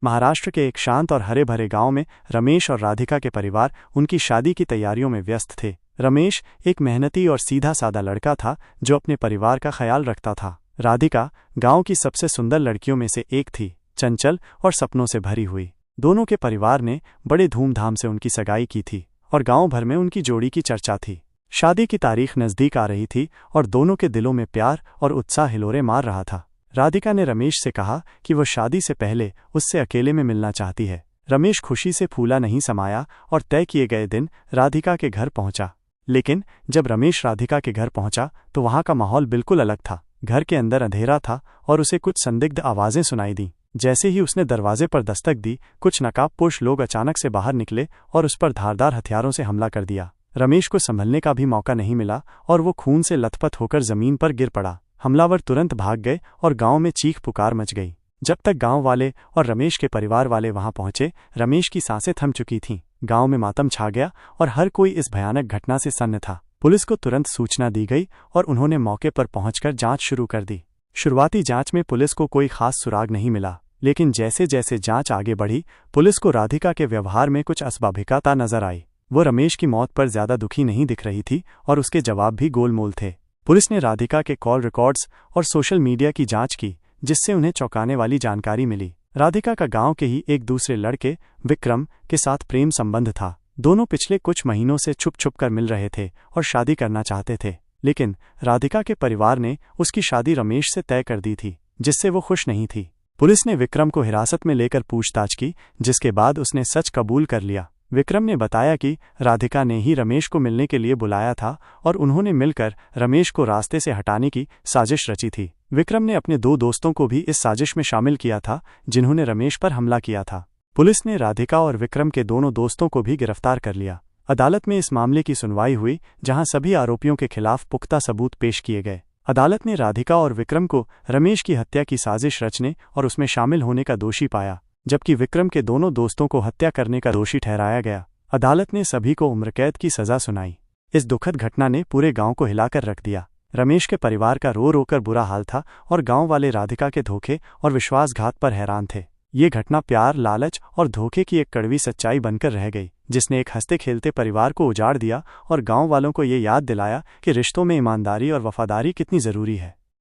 महाराष्ट्र के एक शांत और हरे भरे गांव में रमेश और राधिका के परिवार उनकी शादी की तैयारियों में व्यस्त थे। रमेश एक मेहनती और सीधा सादा लड़का था जो अपने परिवार का ख्याल रखता था। राधिका गांव की सबसे सुंदर लड़कियों में से एक थी, चंचल और सपनों से भरी हुई। दोनों के परिवार ने बड़े धूमधाम से उनकी सगाई की थी और गांव भर में उनकी जोड़ी की चर्चा थी। शादी की तारीख नज़दीक आ रही थी और दोनों के दिलों में प्यार और उत्साह हिलोरे मार रहा था। राधिका ने रमेश से कहा कि वो शादी से पहले उससे अकेले में मिलना चाहती है। रमेश खुशी से फूला नहीं समाया और तय किए गए दिन राधिका के घर पहुंचा। लेकिन जब रमेश राधिका के घर पहुंचा तो वहां का माहौल बिल्कुल अलग था। घर के अंदर अंधेरा था और उसे कुछ संदिग्ध आवाजें सुनाई दी। जैसे ही उसने दरवाजे पर दस्तक दी, कुछ नकाबपोश लोग अचानक से बाहर निकले और उस पर धारदार हथियारों से हमला कर दिया। रमेश को संभलने का भी मौका नहीं मिला और वो खून से लथपथ होकर जमीन पर गिर पड़ा। हमलावर तुरंत भाग गए और गांव में चीख पुकार मच गई। जब तक गांव वाले और रमेश के परिवार वाले वहां पहुंचे, रमेश की सांसें थम चुकी थीं। गांव में मातम छा गया और हर कोई इस भयानक घटना से सन्न था। पुलिस को तुरंत सूचना दी गई और उन्होंने मौके पर पहुंचकर जांच शुरू कर दी। शुरुआती जांच में पुलिस को कोई खास सुराग नहीं मिला, लेकिन जैसे जैसे जांच आगे बढ़ी, पुलिस को राधिका के व्यवहार में कुछ अस्वाभाविकता नजर आई। वो रमेश की मौत पर ज्यादा दुखी नहीं दिख रही थी और उसके जवाब भी गोलमोल थे। पुलिस ने राधिका के कॉल रिकॉर्ड्स और सोशल मीडिया की जांच की, जिससे उन्हें चौंकाने वाली जानकारी मिली। राधिका का गांव के ही एक दूसरे लड़के विक्रम के साथ प्रेम संबंध था। दोनों पिछले कुछ महीनों से छुप छुप कर मिल रहे थे और शादी करना चाहते थे, लेकिन राधिका के परिवार ने उसकी शादी रमेश से तय कर दी थी, जिससे वो खुश नहीं थी। पुलिस ने विक्रम को हिरासत में लेकर पूछताछ की, जिसके बाद उसने सच कबूल कर लिया। विक्रम ने बताया कि राधिका ने ही रमेश को मिलने के लिए बुलाया था और उन्होंने मिलकर रमेश को रास्ते से हटाने की साजिश रची थी। विक्रम ने अपने 2 दोस्तों को भी इस साजिश में शामिल किया था, जिन्होंने रमेश पर हमला किया था। पुलिस ने राधिका और विक्रम के दोनों दोस्तों को भी गिरफ्तार कर लिया। अदालत में इस मामले की सुनवाई हुई, जहां सभी आरोपियों के खिलाफ पुख्ता सबूत पेश किए गए। अदालत ने राधिका और विक्रम को रमेश की हत्या की साजिश रचने और उसमें शामिल होने का दोषी पाया, जबकि विक्रम के दोनों दोस्तों को हत्या करने का दोषी ठहराया गया। अदालत ने सभी को उम्रकैद की सजा सुनाई। इस दुखद घटना ने पूरे गांव को हिलाकर रख दिया। रमेश के परिवार का रो रो कर बुरा हाल था और गांव वाले राधिका के धोखे और विश्वासघात पर हैरान थे। ये घटना प्यार, लालच और धोखे की एक कड़वी सच्चाई बनकर रह गई, जिसने एक हंसते खेलते परिवार को उजाड़ दिया और गांव वालों को ये याद दिलाया कि रिश्तों में ईमानदारी और वफादारी कितनी जरूरी है।